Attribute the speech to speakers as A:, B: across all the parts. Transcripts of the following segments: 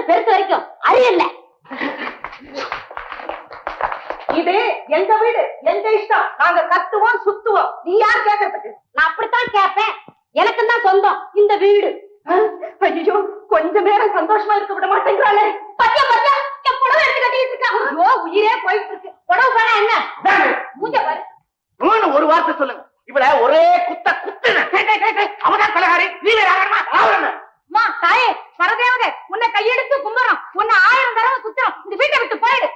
A: பெருசு வரைக்கும் அறியல.
B: இது எங்க வீடு, எங்க இஷ்டம். நாங்க கத்துவோம் சுத்துவோம். நீ யார் கேட்கறதுக்கு?
A: நான் அப்படித்தான் கேட்பேன். எனக்கு தான் சொந்தம் இந்த வீடு.
B: ஐயோ, கொஞ்ச நேரம் சந்தோஷமா இருக்க விட மாட்டேங்கிறாளே.
A: பத்தியா பத்தியா என் புடவை எடுத்து கட்டிட்டு இருக்கான்.
B: ஐயோ, உயிரே போயிட்டு இருக்கு.
A: புடவை போனா என்ன? மூஞ்ச பாரு.
C: ஒரு வார்த்தை சொல்லுங்க. இவள ஒரே குத்த குத்துன. அவதான் கலகாரி. நீ வேற
A: அம்மா தாயே பரதேவதே, உன்னை கையெடுத்து கும்புறோம். உன்னை 1000 தடவை சுத்துறோம். இந்த வீட்டை விட்டு போயிடு.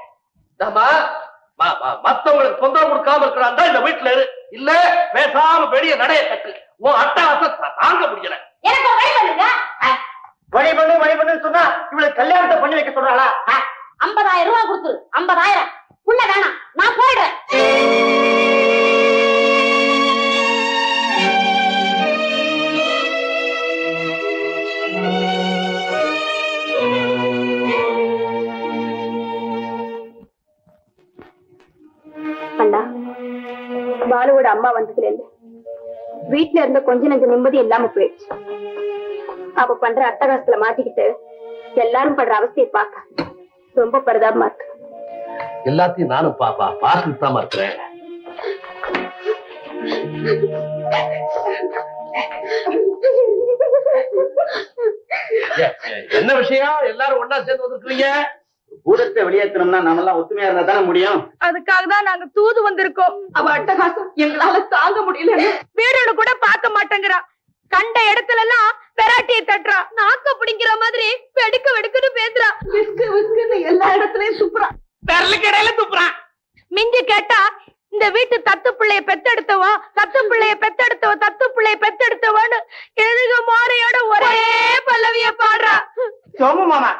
C: மத்தவங்களுக்கு தொந்தரவு கொடுக்காம இருக்கிறான் இந்த வீட்டுல இரு. இல்ல பேசாம வெளிய நடைய கட்டு. உன் அட்டகாசத்தை தாங்க முடியல.
A: எனக்கு வழி பண்ணுங்க.
C: வழி பண்ணு சொன்னா இவளுக்கு கல்யாணத்தை பண்ணி வைக்க சொல்றாளா?
A: 50,000 ரூபாய் கொடுத்து 50,000 உள்ள வேணாம், நான் போயிடுறேன்.
D: அண்ணா, பாலுவோட அம்மா வந்ததுல இருந்து வீட்டுல இருந்த கொஞ்ச நஞ்ச நிம்மதி இல்லாம போயிடுச்சு. அவ பண்ற அட்டகாசத்துல மாட்டிக்கிட்டு எல்லாரும் படுற அவஸ்தையை பார்க்க ரொம்ப பரிதாபமா இருக்கு.
C: எல்லாத்தையும் நானும் பார்த்துட்டு தான் இருக்கிறேன். என்ன விஷயம்? எல்லாரும் ஒன்னா சேர்ந்து வந்திருக்கீங்க. பூதத்தை வெளியேற்றணும்னா நாம எல்லாம் ஒத்துமையா இருந்தா தானே முடியும்.
B: அதுக்காக தான் நாங்க தூது வந்திருக்கோம். அவ அட்டகாசம் எங்களால தாங்க முடியல. வீடோட கூட பார்க்க மாட்டேங்கிறா. கண்ட இடத்துல எல்லாம் பெராட்டியை தட்டுறா. நாக்க பிடிக்கிற மாதிரி வெடுக்கு வெடுக்குன்னு பேசுறா. விஸ்கு விஸ்குன்னு எல்லா இடத்துலயும் துப்புறா.
C: பெரலுக்கு இடையில துப்புறான்.
B: மிஞ்சி கேட்டா இந்த வீட்டு தத்து பிள்ளைய பெத்தெடுத்தவா, தத்து பிள்ளைய பெத்தெடுத்தவ, தத்து பிள்ளைய பெத்தெடுத்தவான்னு எழுக மாறையோட ஒரே பல்லவிய பாடுறா.
C: சோமு மாமா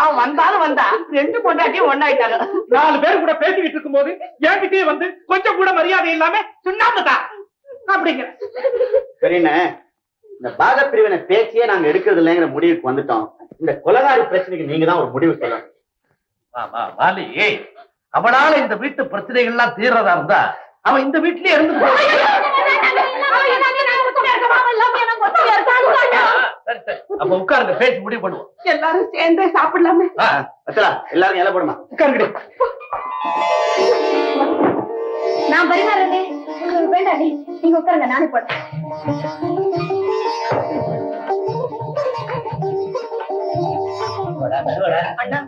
C: அவன் வந்தாலும் வந்தா 2 பொண்டாட்டியும் ஒண்ணாயிட்டாங்க. 4 பேர் கூட பேசிக்கிட்டு இருக்கும் போது என்கிட்டயே வந்து கொஞ்சம் கூட மரியாதை இல்லாம சுண்ணாம்புதான் அப்படிங்கிற. சரிண்ணே, இந்த பாக பிரிவினை பேச்சியே நாங்க எடுக்கிறது இல்லைங்கிற முடிவுக்கு வந்துட்டோம். இந்த கொலகாரி பிரச்சனைக்கு நீங்க தான் ஒரு முடிவு சொல்லணும். மாலி, அவனால இந்த வீட்டு பிரச்சனைகள் எல்லாம் தீர்றதா இருந்தா அவன் இந்த வீட்லயே இருந்து அப்ப உட்காருங்க, பேசி முடிவு பண்ணுவோம்.
B: எல்லாரும் சேர்ந்தே சாப்பிடலாமே.
C: எல்லாரும் இலை போடுமா, உட்காருங்க.
D: நான் பரிமாறே வேண்டாம், நீங்க உட்காருங்க, நானே போடுறேன்.
B: அண்ணா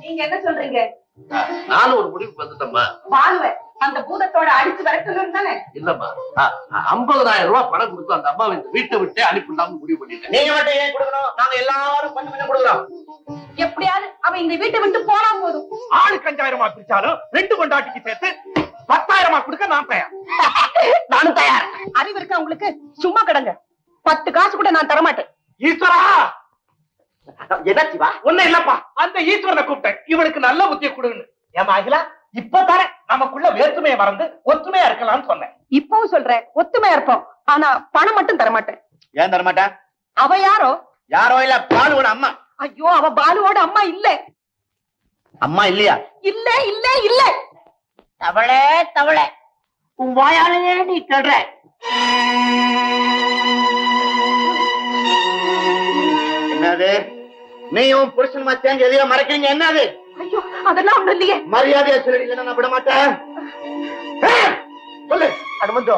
B: நீங்க என்ன சொல்றீங்க?
C: நானும் ஒரு முடிவுக்கு வந்துட்டேம்மா.
B: பாலுவ அந்த பூதத்தோட அடிச்சு வரக்கணும் தானே?
C: இல்லம்மா, 50,000 ரூபாய் பணம் கொடுத்து அந்த அம்மாவை இந்த வீட்டை விட்டு அனுப்பிடலாம்னு முடிவு பண்ணிட்டேன். நீங்க மட்டும் ஏன் கொடுக்கணும்? நாங்க எல்லாரும் பண்ண கொடுக்குறோம்.
B: எப்படியாவது அவ இந்த வீட்டை விட்டு போனா போதும்.
C: ஆளுக்கு 5,000 பிரிச்சாலும் 2 கொண்டாட்டிக்கு சேர்த்து 10,000 கொடுக்க நான் தயார். நானும் தயார்.
B: அறிவு இருக்கா உங்களுக்கு? சும்மா கிடங்க. 10 காசு கூட நான் தரமாட்டேன்.
C: ஈஸ்வரா, எதாச்சுவா ஒண்ணு இல்லப்பா, அந்த ஈஸ்வரனை கூப்பிட்டேன் இவனுக்கு நல்ல புத்திய கொடுன்னு. ஏமா அகிலா, இப்பதானே நமக்குள்ள வேற்றுமையை மறந்து ஒத்துமையா இருக்கலாம்னு சொன்னேன்.
B: இப்பவும் சொல்றேன், ஒத்துமையா இருப்போம். ஆனா பணம் மட்டும் தரமாட்டேன்.
C: ஏன் தரமாட்டேன்?
B: அவ யாரோ?
C: யாரோ இல்ல, பாலுவோட அம்மா.
B: ஐயோ, அவ பாலுவோட அம்மா இல்ல.
C: அம்மா இல்லையா?
B: இல்ல இல்ல இல்ல.
A: தவளே தவளே, உன் வாயாலேயே நீ சொல்ற.
C: என்னது? நீயும் புருஷனுமா சேர்ந்து எதையோ மறைக்கிறீங்க. என்னது?
B: ஐயோ, அதெல்லாம் ஒண்ணு இல்லையே.
C: மரியாதையா சொல்லி இல்ல, நான் விட மாட்டேன். சொல்லு அனுமந்தோ,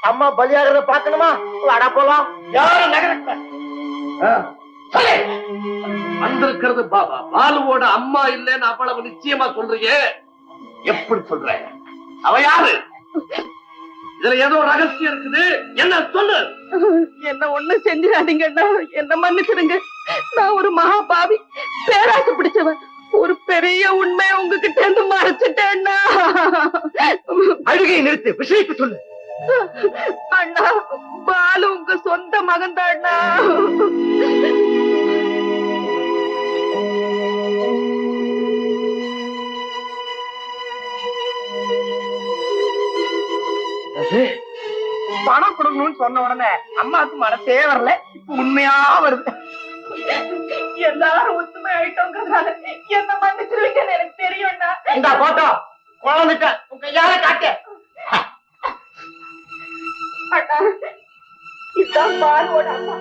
C: அம்மா பலியாகிறத பாக்கணுமா? வாடா போலாம். யாரும் நகரக்க வந்திருக்கிறது பாலுவோட அம்மா இல்லன்னு அவ்வளவு நிச்சயமா சொல்றீங்க. எப்படி சொல்ற? அவ யாரு? இதுல ஏதோ ரகசியம் இருக்குது. என்ன சொல்லு.
B: என்ன ஒண்ணு செஞ்சிடாதீங்கண்ணா, என்ன மன்னிச்சிடுங்க. நான் ஒரு மகா பாவி, பேராசை பிடிச்சவன். ஒரு பெரிய உண்மை உங்ககிட்ட இருந்து மறைச்சிட்டேன்னா.
C: அழுகையை நிறுத்து, விஷயத்தை சொல்லு.
B: அண்ணா, பாலு உங்க சொந்த மகன் தான் அண்ணா.
C: பணம் கொடுக்கணும்னு சொன்ன உடனே அம்மாவுக்கு மனசே வரல. இப்ப உண்மையா வருது.
B: எல்லாரும் ஒத்துமை ஆயிட்டோங்கிறதுனால என்ன மன்னிச்சிருவீங்கன்னு எனக்கு தெரியும்னா.
C: இந்த போட்டோ குழந்தைட்ட உங்க கையால காட்டு.
B: அண்ணா, இவதான் பாலுவோட அம்மா.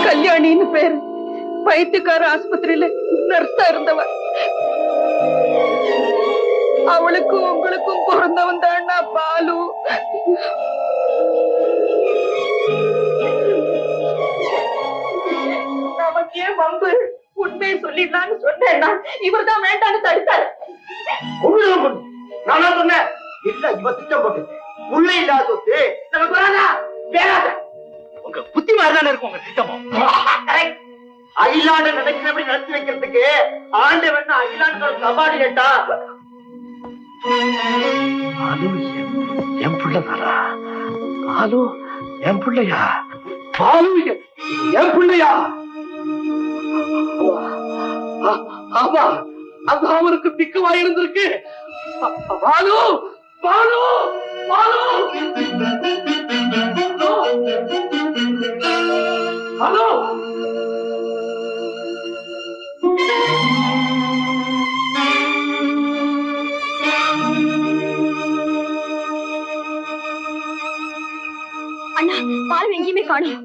B: கல்யாணின்னு பேரு. வைத்தியக்கார ஆஸ்பத்திரியில நர்ஸா இருந்தவ. அவளுக்கும் உங்களுக்கும் பிறந்தவன் தானா பாலு. நமக்கு ஏன் வம்பு? உண்மையை சொல்லிடலான்னு சொன்னேன்னா இவர் தான் வேண்டான்னு தடுத்தாரு.
C: நானா சொன்னேன் இல்ல, இவ திட்டம் போட்டு உள்ள இல்லாத சொத்து நமக்கு வராதா? வேறாத உங்க புத்தி மாதிரிதானே இருக்கும் உங்க திட்டமும். அகிலாண்ட நினைக்கிறபடி நடத்தி வைக்கிறதுக்கு ஆண்டவன் அகிலாண்ட சபாடி கேட்டா ஆலு என் பிள்ளைதாரா? ஆலு என் பிள்ளையா? பாலு என் பிள்ளையா? ஆமா, அது அவருக்கு திக்கமா இருந்திருக்கு. பாலு பாலு பாலு ஹலோ,
D: அண்ணா பால் எங்கேயுமே காணும்.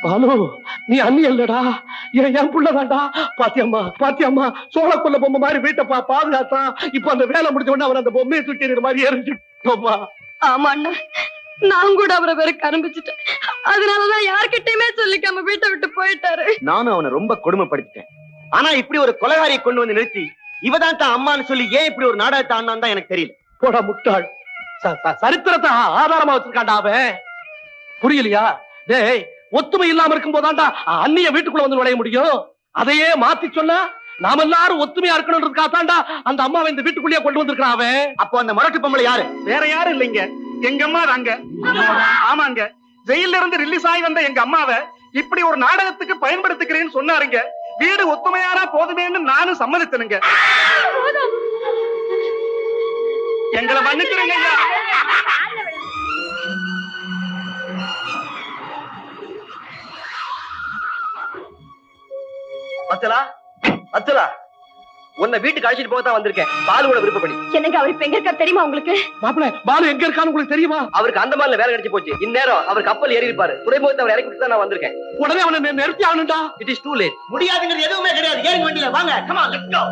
C: பாலு, நீ அண்ணி இல்லடா, என் புள்ளதாண்டா. பாத்தியம்மா பாத்தியம்மா, சோழ கொல்ல பொம்மை மாதிரி வீட்டை பாதுகாத்தா. இப்ப அந்த வேலை முடிஞ்ச உடனே அவர் அந்த பொம்மையை தூக்கி மாதிரி எரிஞ்சுட்டோம்மா.
B: ஆமா அண்ணா, நான் கூட அவரை வேற ஆரம்பிச்சுட்டேன். அதனாலதான் யார்கிட்டயுமே சொல்லிக்காம வீட்டை விட்டு போயிட்டாரு.
E: நானும் அவனை ரொம்ப கொடுமைப்படுத்திட்டேன். ஆனா இப்படி ஒரு கொலைகாரியை கொண்டு வந்து நிறுத்தி இவதான் தான் அம்மான்னு சொல்லி ஏன் இப்படி ஒரு நாடகத்தை ஆனான்னு தான் எனக்கு தெரியல.
C: போடா முட்டாள், சரித்திரத்தை ஆதாரமா வச்சிருக்காண்டா அவன். புரியலையா? டேய், ஒத்துமை இல்லாம இருக்கும் போதாண்டா அண்ணிய வீட்டுக்குள்ள வந்து நுழைய முடியும். அதையே மாத்தி சொன்னா நாம எல்லாரும் ஒத்துமையா இருக்கணும்ன்றதுக்காகத்தாண்டா அந்த அம்மாவை இந்த வீட்டுக்குள்ளேயே கொண்டு வந்திருக்கான் அவன்.
E: அப்போ அந்த முரட்டு பொம்பளை யாரு?
C: வேற யாரும் இல்லைங்க, எங்க அம்மா தாங்க. ஆமாங்க, ஜெயில இருந்து ரிலீஸ் ஆகி வந்த எங்க அம்மாவை இப்படி ஒரு நாடகத்துக்கு பயன்படுத்திக்கிறேன்னு சொன்னாருங்க. வீடு ஒத்துமையாரா போதுமேன்னு நானும் சம்மதித்தனுங்க. எங்களை மன்னிக்கிறேங்க.
E: அச்சலா அச்சலா, உன்னை வீட்டுக்கு அழைச்சிட்டு போக தான் வந்திருக்கேன். பாலுவோட விருப்பப்படி.
B: எனக்கு அவர் இப்ப எங்க இருக்காரு தெரியுமா உங்களுக்கு?
C: மாப்பிள்ள, பாலு எங்க இருக்கான்னு உங்களுக்கு தெரியுமா?
E: அவருக்கு அந்த மாதிரி வேலை கிடைச்சு போச்சு. இந்நேரம் அவர் கப்பல் ஏறி இருப்பாரு. துறைமுகத்தை அவர் இறக்கி தான் நான் வந்திருக்கேன்.
C: உடனே அவனை நிறுத்தி ஆகணும்டா.
E: It is too late. முடியாதுங்கிறது எதுவுமே கிடையாது. ஏறி வண்டியில வாங்க. Come on, let's go.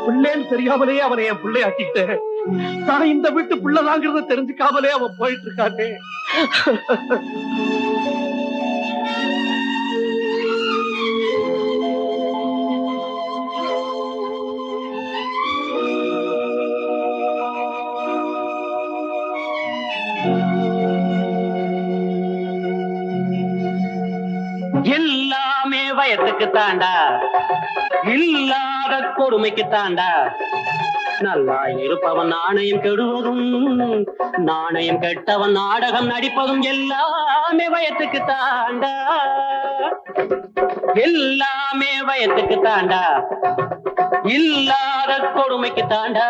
C: பிள்ளைன்னு தெரியாமலே அவனை என் பிள்ளை ஆக்கிட்டேன். நான் இந்த வீட்டு பிள்ளைதாங்கிறத தெரிஞ்சுக்காமலே அவன் போயிட்டு இருக்கானே.
F: வயத்துக்கு தாண்டா, இல்லாத கொடுமைக்கு தாண்டா. நல்லா இருப்பவன் நாணயம் கெடுவதும், நாணயம் கெட்டவன் நாடகம் நடிப்பதும் எல்லாமே வயத்துக்கு தாண்டா, எல்லாமே வயத்துக்கு தாண்டா, இல்லாத கொடுமைக்கு தாண்டா.